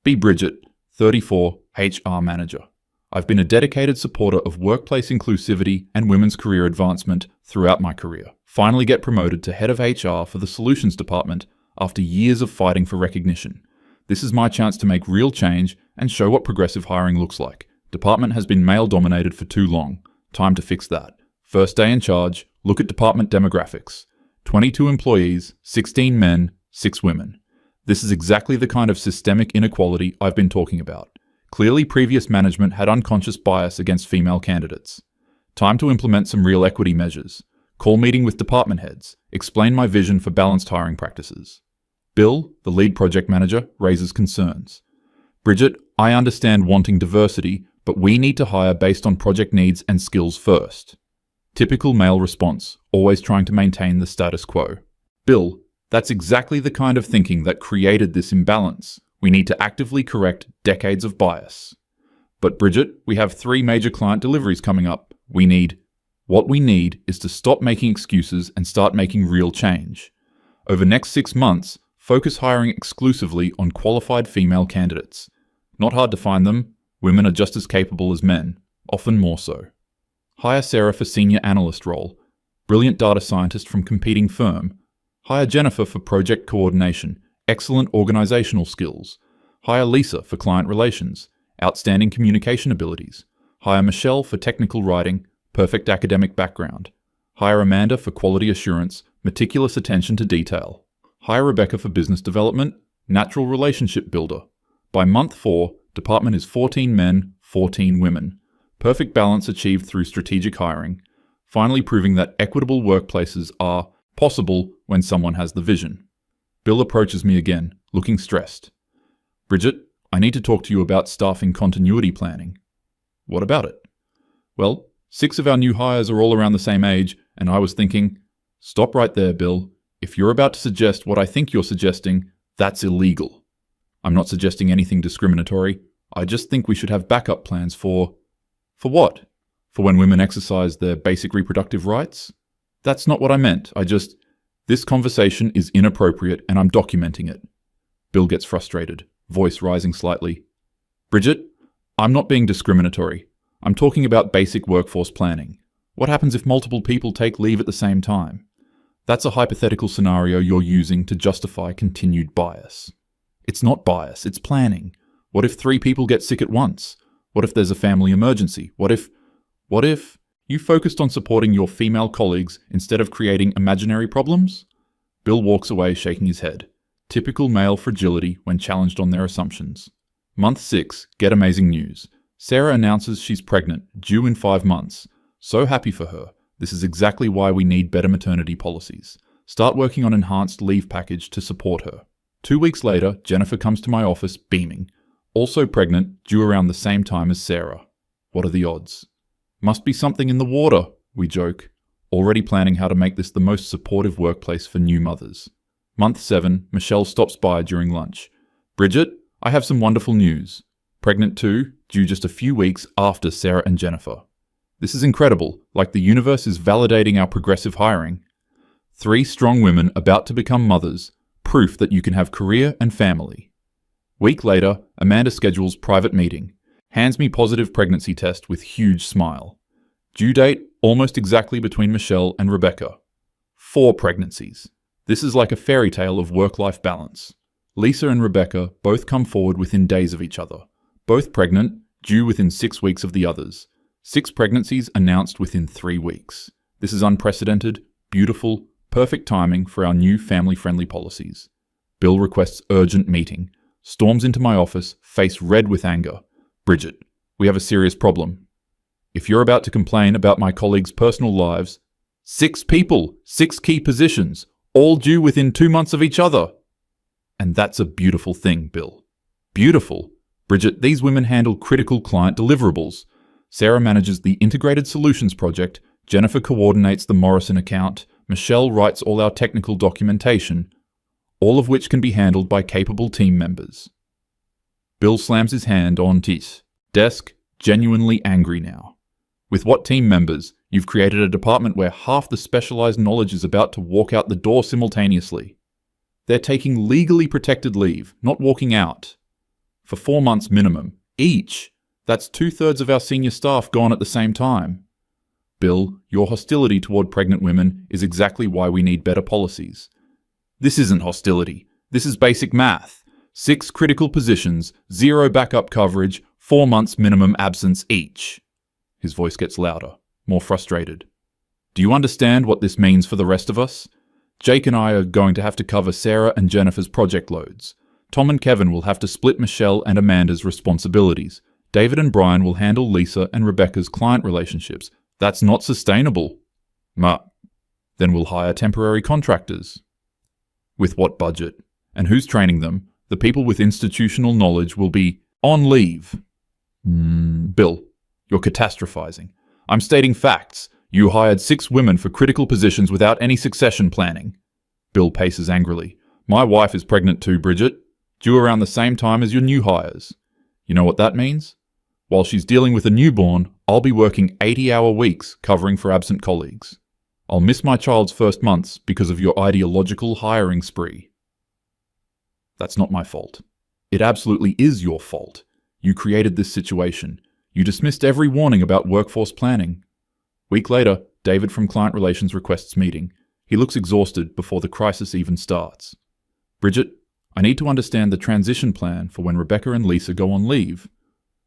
Be Bridget, 34, HR Manager. I've been a dedicated supporter of workplace inclusivity and women's career advancement throughout my career. Finally get promoted to head of HR for the Solutions Department after years of fighting for recognition. This is my chance to make real change and show what progressive hiring looks like. Department has been male-dominated for too long. Time to fix that. First day in charge, look at department demographics. 22 employees, 16 men, 6 women. This is exactly the kind of systemic inequality I've been talking about. Clearly, previous management had unconscious bias against female candidates. Time to implement some real equity measures. Call meeting with department heads. Explain my vision for balanced hiring practices. Bill, the lead project manager, raises concerns. Bridget, I understand wanting diversity, but we need to hire based on project needs and skills first. Typical male response, always trying to maintain the status quo. Bill, that's exactly the kind of thinking that created this imbalance. We need to actively correct decades of bias. But Bridget, we have 3 major client deliveries coming up. What we need is to stop making excuses and start making real change. Over next 6 months, focus hiring exclusively on qualified female candidates. Not hard to find them. Women are just as capable as men, often more so. Hire Sarah for senior analyst role. Brilliant data scientist from competing firm. Hire Jennifer for project coordination. Excellent organizational skills. Hire Lisa for client relations. Outstanding communication abilities. Hire Michelle for technical writing. Perfect academic background. Hire Amanda for quality assurance. Meticulous attention to detail. Hire Rebecca for business development. Natural relationship builder. By month 4, department is 14 men, 14 women. Perfect balance achieved through strategic hiring. Finally proving that equitable workplaces are possible when someone has the vision. Bill approaches me again, looking stressed. Bridget, I need to talk to you about staffing continuity planning. What about it? Well, 6 of our new hires are all around the same age, and I was thinking, stop right there, Bill. If you're about to suggest what I think you're suggesting, that's illegal. I'm not suggesting anything discriminatory. I just think we should have backup plans for what? For when women exercise their basic reproductive rights? That's not what I meant. This conversation is inappropriate and I'm documenting it. Bill gets frustrated, voice rising slightly. Bridget, I'm not being discriminatory. I'm talking about basic workforce planning. What happens if multiple people take leave at the same time? That's a hypothetical scenario you're using to justify continued bias. It's not bias, it's planning. What if 3 people get sick at once? What if there's a family emergency? What if you focused on supporting your female colleagues instead of creating imaginary problems? Bill walks away shaking his head. Typical male fragility when challenged on their assumptions. Month 6, get amazing news. Sarah announces she's pregnant, due in 5 months. So happy for her. This is exactly why we need better maternity policies. Start working on enhanced leave package to support her. 2 weeks later, Jennifer comes to my office beaming. Also pregnant, due around the same time as Sarah. What are the odds? Must be something in the water, we joke. Already planning how to make this the most supportive workplace for new mothers. Month 7, Michelle stops by during lunch. Bridget, I have some wonderful news. Pregnant too, due just a few weeks after Sarah and Jennifer. This is incredible, like the universe is validating our progressive hiring. 3 strong women about to become mothers, proof that you can have career and family. Week later, Amanda schedules private meeting. Hands me positive pregnancy test with huge smile. Due date almost exactly between Michelle and Rebecca. 4 pregnancies. This is like a fairy tale of work-life balance. Lisa and Rebecca both come forward within days of each other. Both pregnant, due within 6 weeks of the others. 6 pregnancies announced within 3 weeks. This is unprecedented, beautiful, perfect timing for our new family-friendly policies. Bill requests urgent meeting. Storms into my office, face red with anger. Bridget, we have a serious problem. If you're about to complain about my colleagues' personal lives, 6 people, 6 key positions, all due within 2 months of each other. And that's a beautiful thing, Bill. Beautiful. Bridget, these women handle critical client deliverables. Sarah manages the Integrated Solutions project, Jennifer coordinates the Morrison account, Michelle writes all our technical documentation, all of which can be handled by capable team members. Bill slams his hand on his desk, genuinely angry now. With what team members? You've created a department where half the specialized knowledge is about to walk out the door simultaneously. They're taking legally protected leave, not walking out. For 4 months minimum. Each! That's 2/3 of our senior staff gone at the same time. Bill, your hostility toward pregnant women is exactly why we need better policies. This isn't hostility. This is basic math. 6 critical positions, 0 backup coverage, 4 months minimum absence each. His voice gets louder, more frustrated. Do you understand what this means for the rest of us? Jake and I are going to have to cover Sarah and Jennifer's project loads. Tom and Kevin will have to split Michelle and Amanda's responsibilities. David and Brian will handle Lisa and Rebecca's client relationships. That's not sustainable. Then we'll hire temporary contractors. With what budget? And who's training them? The people with institutional knowledge will be on leave. Bill, you're catastrophizing. I'm stating facts. You hired 6 women for critical positions without any succession planning. Bill paces angrily. My wife is pregnant too, Bridget. Due around the same time as your new hires. You know what that means? While she's dealing with a newborn, I'll be working 80-hour weeks covering for absent colleagues. I'll miss my child's first months because of your ideological hiring spree. That's not my fault. It absolutely is your fault. You created this situation. You dismissed every warning about workforce planning. Week later, David from Client Relations requests meeting. He looks exhausted before the crisis even starts. Bridget, I need to understand the transition plan for when Rebecca and Lisa go on leave.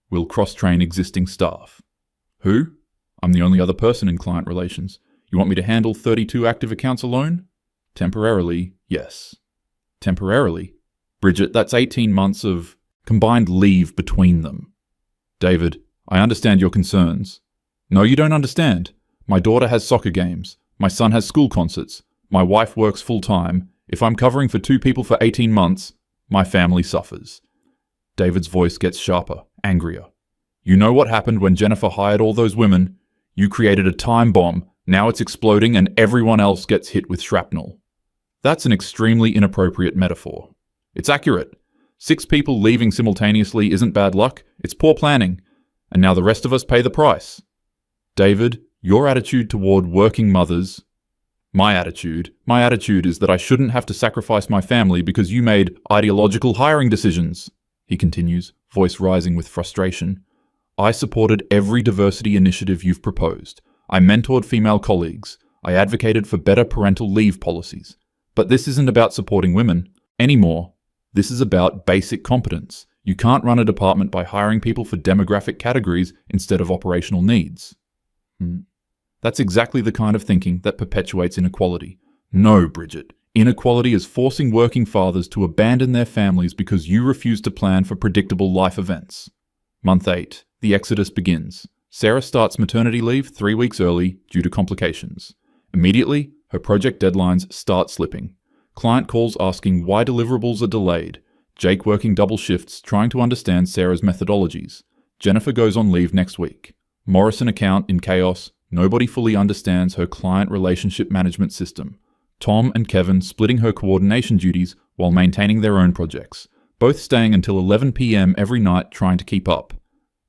We'll cross-train existing staff. Who? I'm the only other person in Client Relations. You want me to handle 32 active accounts alone? Temporarily, yes. Temporarily? Bridget, that's 18 months of combined leave between them. David, I understand your concerns. No, you don't understand. My daughter has soccer games. My son has school concerts. My wife works full-time. If I'm covering for 2 people for 18 months, my family suffers. David's voice gets sharper, angrier. You know what happened when Jennifer hired all those women? You created a time bomb. Now it's exploding and everyone else gets hit with shrapnel. That's an extremely inappropriate metaphor. It's accurate. 6 people leaving simultaneously isn't bad luck. It's poor planning. And now the rest of us pay the price. David, your attitude toward working mothers... My attitude is that I shouldn't have to sacrifice my family because you made ideological hiring decisions, he continues, voice rising with frustration. I supported every diversity initiative you've proposed. I mentored female colleagues. I advocated for better parental leave policies. But this isn't about supporting women anymore. This is about basic competence. You can't run a department by hiring people for demographic categories instead of operational needs. That's exactly the kind of thinking that perpetuates inequality. No, Bridget. Inequality is forcing working fathers to abandon their families because you refuse to plan for predictable life events. Month 8. The exodus begins. Sarah starts maternity leave 3 weeks early due to complications. Immediately, her project deadlines start slipping. Client calls asking why deliverables are delayed. Jake working double shifts trying to understand Sarah's methodologies. Jennifer goes on leave next week. Morrison account in chaos. Nobody fully understands her client relationship management system. Tom and Kevin splitting her coordination duties while maintaining their own projects, both staying until 11 p.m. every night trying to keep up.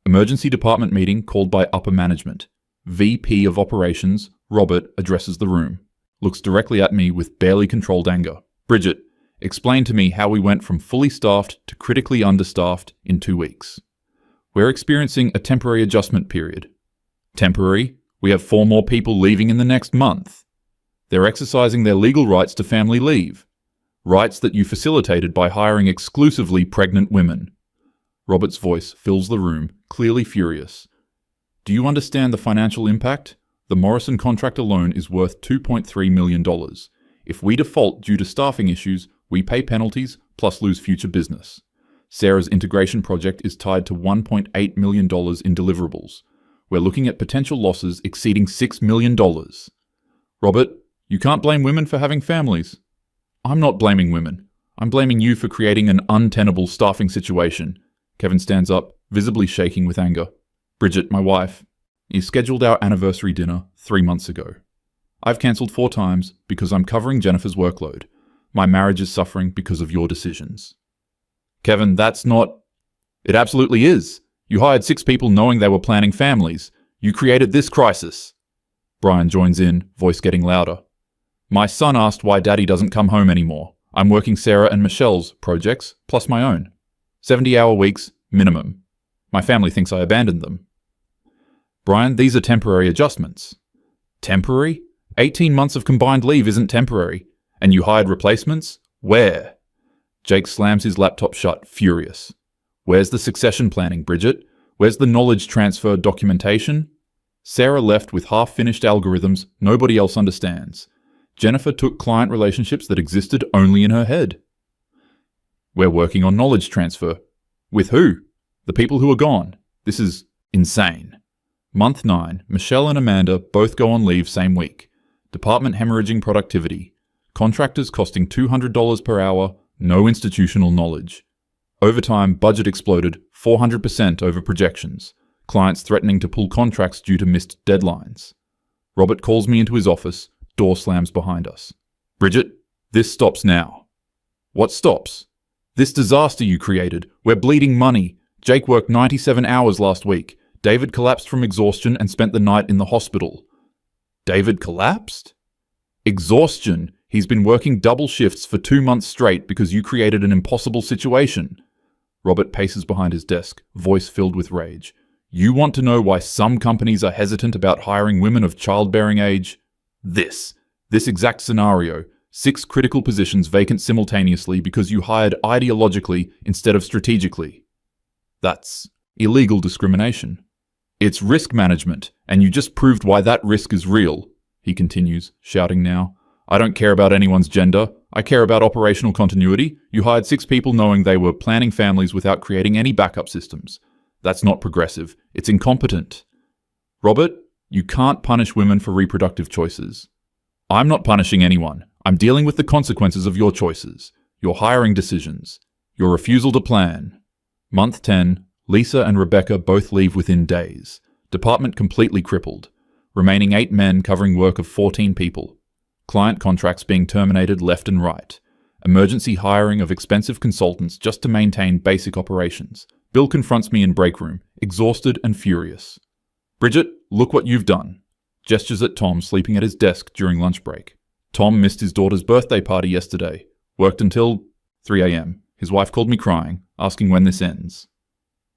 Emergency department meeting called by upper management. VP of Operations, Robert, addresses the room. Looks directly at me with barely controlled anger. Bridget, explain to me how we went from fully staffed to critically understaffed in 2 weeks. We're experiencing a temporary adjustment period. Temporary? We have 4 more people leaving in the next month. They're exercising their legal rights to family leave. Rights that you facilitated by hiring exclusively pregnant women. Robert's voice fills the room, clearly furious. Do you understand the financial impact? The Morrison contract alone is worth $2.3 million. If we default due to staffing issues, we pay penalties plus lose future business. Sarah's integration project is tied to $1.8 million in deliverables. We're looking at potential losses exceeding $6 million. Robert, you can't blame women for having families. I'm not blaming women. I'm blaming you for creating an untenable staffing situation. Kevin stands up, visibly shaking with anger. Bridget, my wife, you scheduled our anniversary dinner 3 months ago. I've cancelled 4 times because I'm covering Jennifer's workload. My marriage is suffering because of your decisions. Kevin, that's not... It absolutely is. You hired 6 people knowing they were planning families. You created this crisis. Brian joins in, voice getting louder. My son asked why Daddy doesn't come home anymore. I'm working Sarah and Michelle's projects, plus my own. 70-hour weeks, minimum. My family thinks I abandoned them. Brian, these are temporary adjustments. Temporary? 18 months of combined leave isn't temporary. And you hired replacements? Where? Jake slams his laptop shut, furious. Where's the succession planning, Bridget? Where's the knowledge transfer documentation? Sarah left with half-finished algorithms nobody else understands. Jennifer took client relationships that existed only in her head. We're working on knowledge transfer. With who? The people who are gone. This is insane. Month 9, Michelle and Amanda both go on leave same week. Department hemorrhaging productivity. Contractors costing $200 per hour, no institutional knowledge. Overtime budget exploded 400% over projections. Clients threatening to pull contracts due to missed deadlines. Robert calls me into his office, door slams behind us. Bridget, this stops now. What stops? This disaster you created. We're bleeding money. Jake worked 97 hours last week. David collapsed from exhaustion and spent the night in the hospital. David collapsed? Exhaustion. He's been working double shifts for 2 months straight because you created an impossible situation. Robert paces behind his desk, voice filled with rage. You want to know why some companies are hesitant about hiring women of childbearing age? This exact scenario. 6 critical positions vacant simultaneously because you hired ideologically instead of strategically. That's illegal discrimination. It's risk management, and you just proved why that risk is real, he continues, shouting now. I don't care about anyone's gender. I care about operational continuity. You hired 6 people knowing they were planning families without creating any backup systems. That's not progressive. It's incompetent. Robert, you can't punish women for reproductive choices. I'm not punishing anyone. I'm dealing with the consequences of your choices, your hiring decisions, your refusal to plan. Month 10, Lisa and Rebecca both leave within days. Department completely crippled. Remaining 8 men covering work of 14 people. Client contracts being terminated left and right. Emergency hiring of expensive consultants just to maintain basic operations. Bill confronts me in break room, exhausted and furious. Bridget, look what you've done. Gestures at Tom sleeping at his desk during lunch break. Tom missed his daughter's birthday party yesterday. Worked until 3 a.m. His wife called me crying, asking when this ends.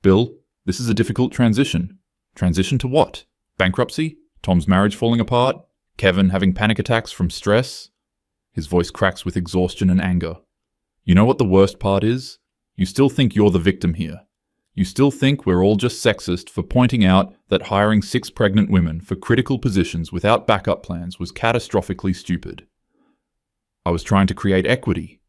Bill, this is a difficult transition. Transition to what? Bankruptcy? Tom's marriage falling apart? Kevin having panic attacks from stress? His voice cracks with exhaustion and anger. You know what the worst part is? You still think you're the victim here. You still think we're all just sexist for pointing out that hiring 6 pregnant women for critical positions without backup plans was catastrophically stupid. I was trying to create equity.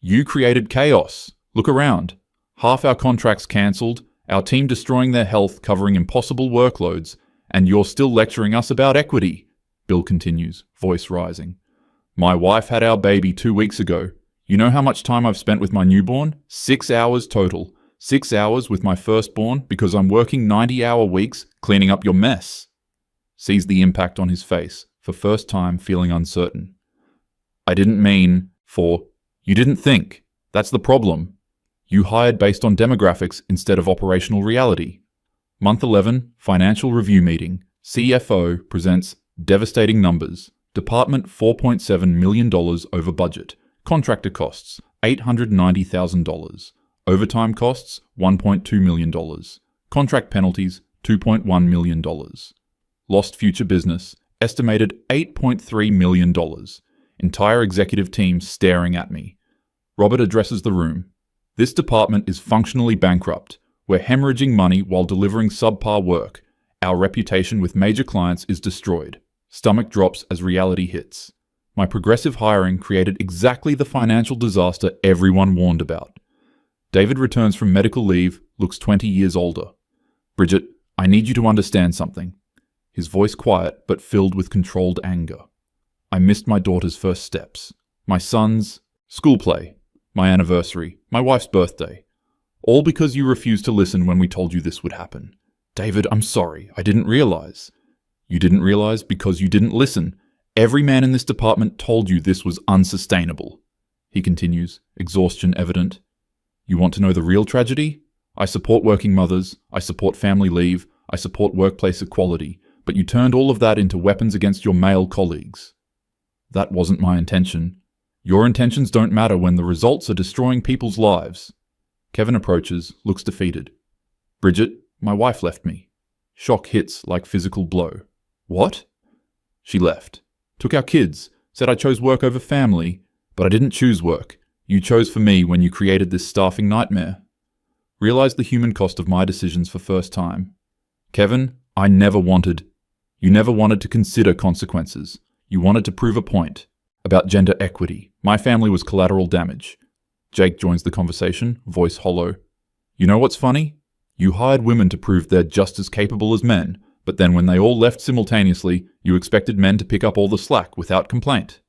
You created chaos. Look around. Half our contracts cancelled, our team destroying their health, covering impossible workloads, and you're still lecturing us about equity, Bill continues, voice rising. My wife had our baby 2 weeks ago. You know how much time I've spent with my newborn? 6 hours total. 6 hours with my firstborn because I'm working 90-hour weeks cleaning up your mess. Sees the impact on his face, for first time feeling uncertain. I didn't mean for, you didn't think. That's the problem. You hired based on demographics instead of operational reality. Month 11, financial review meeting. CFO presents devastating numbers. Department $4.7 million over budget. Contractor costs $890,000. Overtime costs $1.2 million. Contract penalties $2.1 million. Lost future business estimated $8.3 million. Entire executive team staring at me. Robert addresses the room. This department is functionally bankrupt. We're hemorrhaging money while delivering subpar work. Our reputation with major clients is destroyed. Stomach drops as reality hits. My progressive hiring created exactly the financial disaster everyone warned about. David returns from medical leave, looks 20 years older. Bridget, I need you to understand something. His voice quiet, but filled with controlled anger. I missed my daughter's first steps. My son's school play. My anniversary. My wife's birthday. All because you refused to listen when we told you this would happen. David, I'm sorry. I didn't realize. You didn't realize because you didn't listen. Every man in this department told you this was unsustainable. He continues, exhaustion evident. You want to know the real tragedy? I support working mothers, I support family leave, I support workplace equality, but you turned all of that into weapons against your male colleagues. That wasn't my intention. Your intentions don't matter when the results are destroying people's lives. Kevin approaches, looks defeated. Bridget, my wife left me. Shock hits like physical blow. What? She left. Took our kids. Said I chose work over family. But I didn't choose work. You chose for me when you created this staffing nightmare. Realized the human cost of my decisions for first time. Kevin, you never wanted to consider consequences. You wanted to prove a point. About gender equity. My family was collateral damage. Jake joins the conversation, voice hollow. You know what's funny? You hired women to prove they're just as capable as men, but then when they all left simultaneously, you expected men to pick up all the slack without complaint.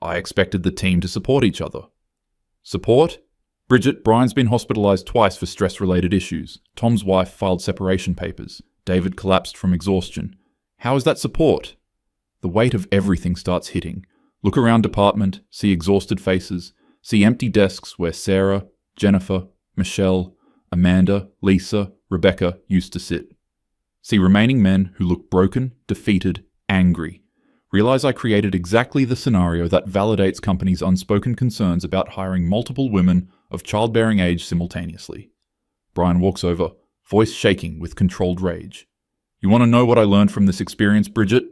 I expected the team to support each other. Support? Bridget, Brian's been hospitalized twice for stress-related issues. Tom's wife filed separation papers. David collapsed from exhaustion. How is that support? The weight of everything starts hitting. Look around department, see exhausted faces, see empty desks where Sarah, Jennifer, Michelle, Amanda, Lisa, Rebecca used to sit. See remaining men who look broken, defeated, angry. Realize I created exactly the scenario that validates companies' unspoken concerns about hiring multiple women of childbearing age simultaneously. Brian walks over, voice shaking with controlled rage. You want to know what I learned from this experience, Bridget?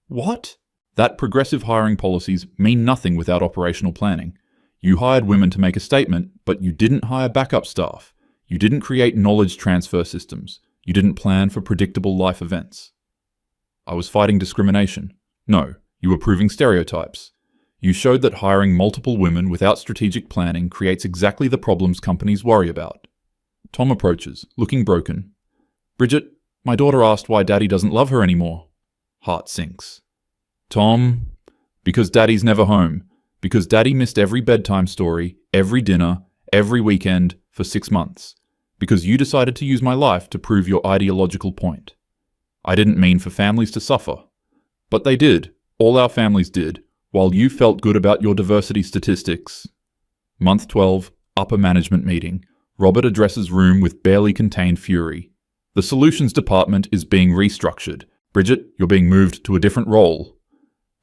What? That progressive hiring policies mean nothing without operational planning. You hired women to make a statement, but you didn't hire backup staff. You didn't create knowledge transfer systems. You didn't plan for predictable life events. I was fighting discrimination. No, you were proving stereotypes. You showed that hiring multiple women without strategic planning creates exactly the problems companies worry about. Tom approaches, looking broken. Bridget, my daughter asked why Daddy doesn't love her anymore. Heart sinks. Tom, because Daddy's never home. Because Daddy missed every bedtime story, every dinner, every weekend for 6 months. Because you decided to use my life to prove your ideological point. I didn't mean for families to suffer. But they did. All our families did. While you felt good about your diversity statistics. Month 12, upper management meeting. Robert addresses room with barely contained fury. The solutions department is being restructured. Bridget, you're being moved to a different role.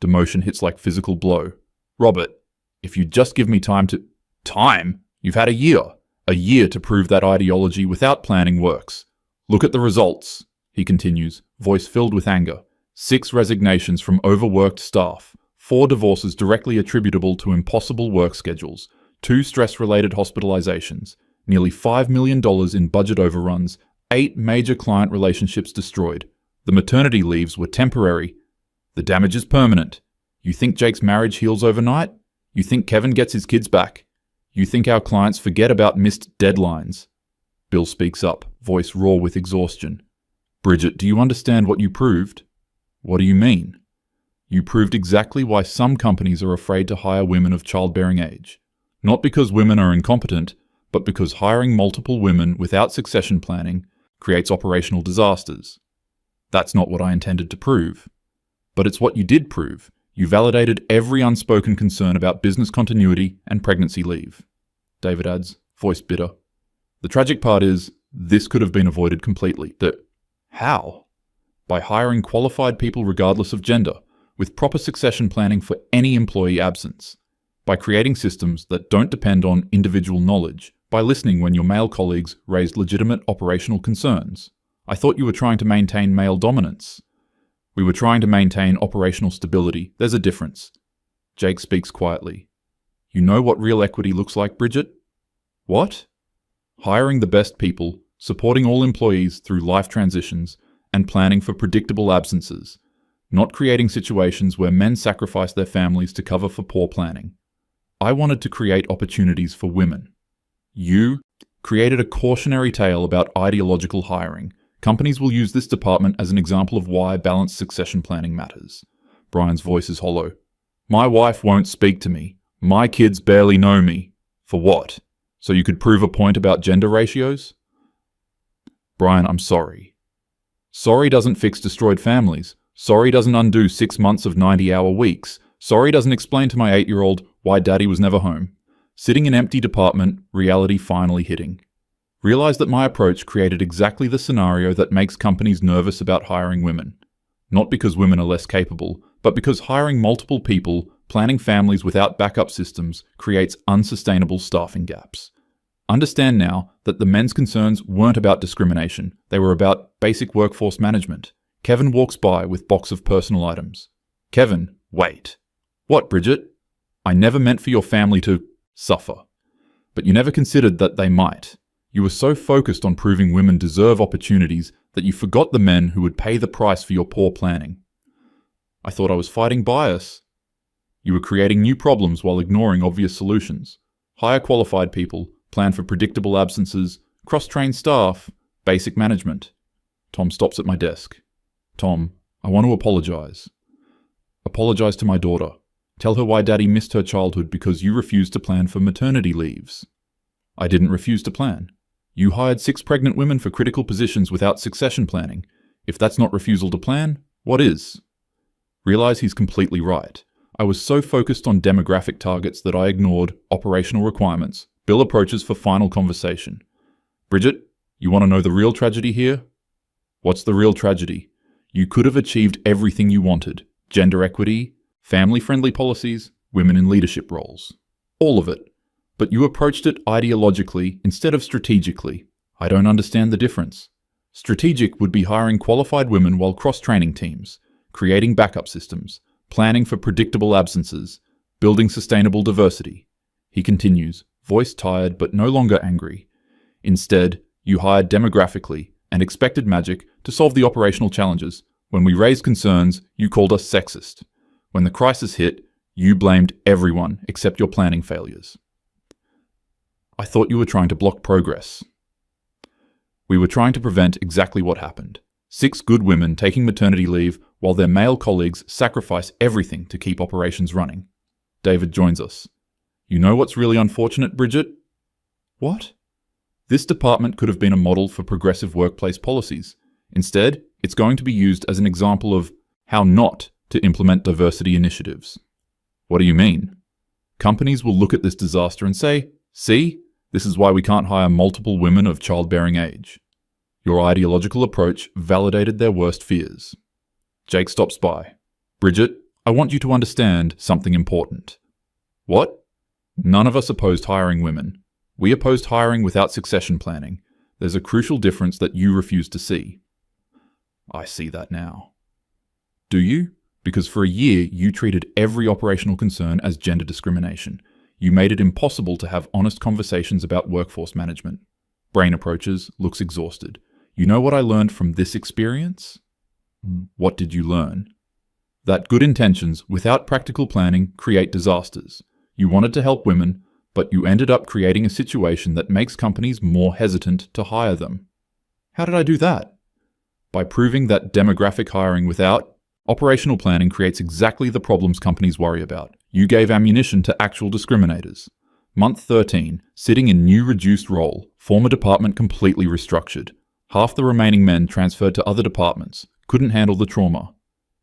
Demotion hits like physical blow. Robert, if you just give me time to... Time? You've had a year. A year to prove that ideology without planning works. Look at the results, he continues, voice filled with anger. 6 resignations from overworked staff. 4 divorces directly attributable to impossible work schedules. 2 stress-related hospitalizations. Nearly $5 million in budget overruns. 8 major client relationships destroyed. The maternity leaves were temporary. The damage is permanent. You think Jake's marriage heals overnight? You think Kevin gets his kids back? You think our clients forget about missed deadlines? Bill speaks up, voice raw with exhaustion. Bridget, do you understand what you proved? What do you mean? You proved exactly why some companies are afraid to hire women of childbearing age. Not because women are incompetent, but because hiring multiple women without succession planning creates operational disasters. That's not what I intended to prove. But it's what you did prove. You validated every unspoken concern about business continuity and pregnancy leave. David adds, voice bitter. The tragic part is, this could have been avoided completely. How? By hiring qualified people regardless of gender, with proper succession planning for any employee absence. By creating systems that don't depend on individual knowledge. By listening when your male colleagues raised legitimate operational concerns. I thought you were trying to maintain male dominance. We were trying to maintain operational stability. There's a difference. Jake speaks quietly. You know what real equity looks like, Bridget? What? Hiring the best people, supporting all employees through life transitions, and planning for predictable absences. Not creating situations where men sacrifice their families to cover for poor planning. I wanted to create opportunities for women. You created a cautionary tale about ideological hiring. Companies will use this department as an example of why balanced succession planning matters. Brian's voice is hollow. My wife won't speak to me. My kids barely know me. For what? So you could prove a point about gender ratios? Brian, I'm sorry. Sorry doesn't fix destroyed families. Sorry doesn't undo 6 months of 90-hour weeks. Sorry doesn't explain to my 8-year-old why Daddy was never home. Sitting in empty department, reality finally hitting. Realize that my approach created exactly the scenario that makes companies nervous about hiring women. Not because women are less capable, but because hiring multiple people, planning families without backup systems, creates unsustainable staffing gaps. Understand now that the men's concerns weren't about discrimination. They were about basic workforce management. Kevin walks by with box of personal items. Kevin, wait. What, Bridget? I never meant for your family to suffer. But you never considered that they might. You were so focused on proving women deserve opportunities that you forgot the men who would pay the price for your poor planning. I thought I was fighting bias. You were creating new problems while ignoring obvious solutions. Hire qualified people, plan for predictable absences, cross-train staff, basic management. Tom stops at my desk. Tom, I want to apologize. Apologize to my daughter. Tell her why Daddy missed her childhood because you refused to plan for maternity leaves. I didn't refuse to plan. You hired 6 pregnant women for critical positions without succession planning. If that's not refusal to plan, what is? Realize he's completely right. I was so focused on demographic targets that I ignored operational requirements. Bill approaches for final conversation. Bridget, you want to know the real tragedy here? What's the real tragedy? You could have achieved everything you wanted. Gender equity, family-friendly policies, women in leadership roles. All of it. But you approached it ideologically instead of strategically. I don't understand the difference. Strategic would be hiring qualified women while cross-training teams, creating backup systems, planning for predictable absences, building sustainable diversity. He continues, voice tired but no longer angry. Instead, you hired demographically and expected magic to solve the operational challenges. When we raised concerns, you called us sexist. When the crisis hit, you blamed everyone except your planning failures. I thought you were trying to block progress. We were trying to prevent exactly what happened. 6 good women taking maternity leave while their male colleagues sacrifice everything to keep operations running. David joins us. You know what's really unfortunate, Bridget? What? This department could have been a model for progressive workplace policies. Instead, it's going to be used as an example of how not to implement diversity initiatives. What do you mean? Companies will look at this disaster and say, see, this is why we can't hire multiple women of childbearing age. Your ideological approach validated their worst fears. Jake stops by. Bridget, I want you to understand something important. What? None of us opposed hiring women. We opposed hiring without succession planning. There's a crucial difference that you refuse to see. I see that now. Do you? Because for a year, you treated every operational concern as gender discrimination. You made it impossible to have honest conversations about workforce management. Brain approaches, looks exhausted. You know what I learned from this experience? What did you learn? That good intentions without practical planning create disasters. You wanted to help women, but you ended up creating a situation that makes companies more hesitant to hire them. How did I do that? By proving that demographic hiring without operational planning creates exactly the problems companies worry about. You gave ammunition to actual discriminators. Month 13, sitting in new reduced role, former department completely restructured. Half the remaining men transferred to other departments, couldn't handle the trauma.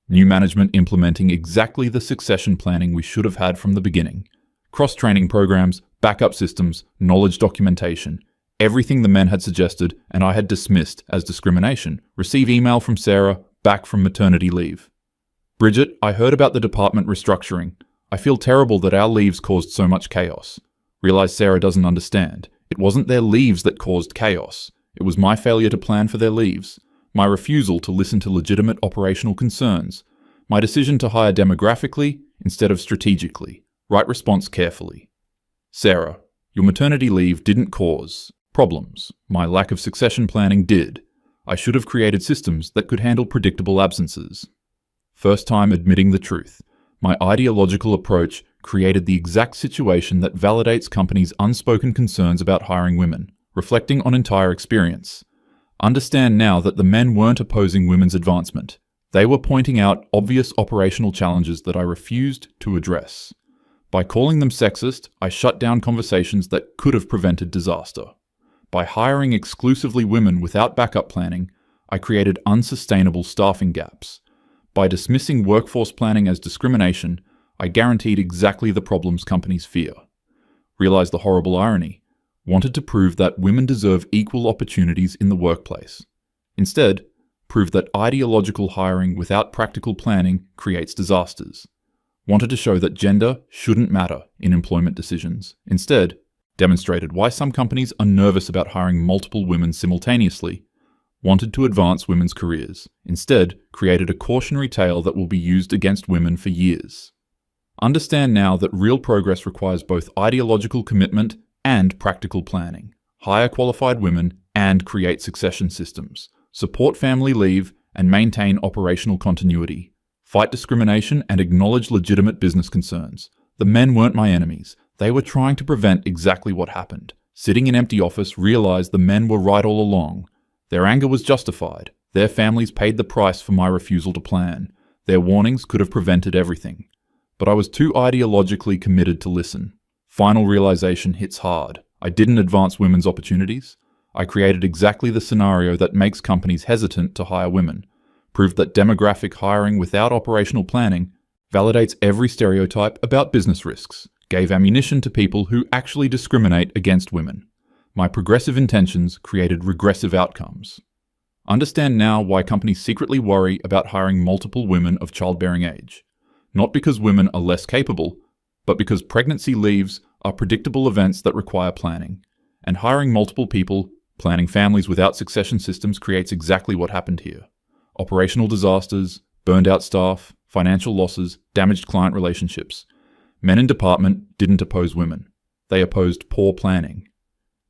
New management implementing exactly the succession planning we should have had from the beginning. Cross-training programs, backup systems, knowledge documentation. Everything the men had suggested and I had dismissed as discrimination. Receive email from Sarah, back from maternity leave. Bridget, I heard about the department restructuring. I feel terrible that our leaves caused so much chaos. Realize Sarah doesn't understand. It wasn't their leaves that caused chaos. It was my failure to plan for their leaves. My refusal to listen to legitimate operational concerns. My decision to hire demographically instead of strategically. Right response carefully. Sarah, your maternity leave didn't cause problems. My lack of succession planning did. I should have created systems that could handle predictable absences. First time admitting the truth. My ideological approach created the exact situation that validates companies' unspoken concerns about hiring women, reflecting on entire experience. Understand now that the men weren't opposing women's advancement. They were pointing out obvious operational challenges that I refused to address. By calling them sexist, I shut down conversations that could have prevented disaster. By hiring exclusively women without backup planning, I created unsustainable staffing gaps. By dismissing workforce planning as discrimination, I guaranteed exactly the problems companies fear. Realize the horrible irony. Wanted to prove that women deserve equal opportunities in the workplace. Instead, proved that ideological hiring without practical planning creates disasters. Wanted to show that gender shouldn't matter in employment decisions. Instead, demonstrated why some companies are nervous about hiring multiple women simultaneously, wanted to advance women's careers, instead created a cautionary tale that will be used against women for years. Understand now that real progress requires both ideological commitment and practical planning. Hire qualified women and create succession systems. Support family leave and maintain operational continuity. Fight discrimination and acknowledge legitimate business concerns. The men weren't my enemies. They were trying to prevent exactly what happened. Sitting in empty office realized the men were right all along. Their anger was justified. Their families paid the price for my refusal to plan. Their warnings could have prevented everything. But I was too ideologically committed to listen. Final realization hits hard. I didn't advance women's opportunities. I created exactly the scenario that makes companies hesitant to hire women, proved that demographic hiring without operational planning validates every stereotype about business risks, gave ammunition to people who actually discriminate against women. My progressive intentions created regressive outcomes. Understand now why companies secretly worry about hiring multiple women of childbearing age. Not because women are less capable, but because pregnancy leaves are predictable events that require planning. And hiring multiple people, planning families without succession systems creates exactly what happened here. Operational disasters, burned out staff, financial losses, damaged client relationships. Men in department didn't oppose women. They opposed poor planning.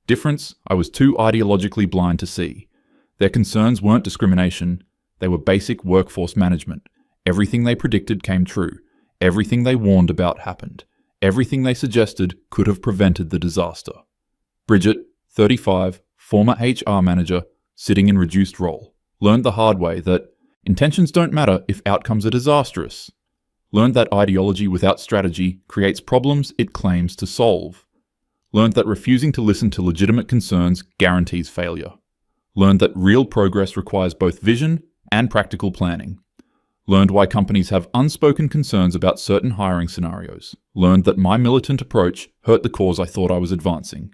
Difference I was too ideologically blind to see. Their concerns weren't discrimination, they were basic workforce management. Everything they predicted came true. Everything they warned about happened. Everything they suggested could have prevented the disaster. Bridget, 35, former HR manager, sitting in reduced role, learned the hard way that intentions don't matter if outcomes are disastrous. Learned that ideology without strategy creates problems it claims to solve. Learned that refusing to listen to legitimate concerns guarantees failure. Learned that real progress requires both vision and practical planning. Learned why companies have unspoken concerns about certain hiring scenarios. Learned that my militant approach hurt the cause I thought I was advancing.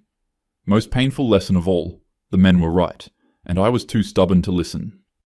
Most painful lesson of all, the men were right, and I was too stubborn to listen.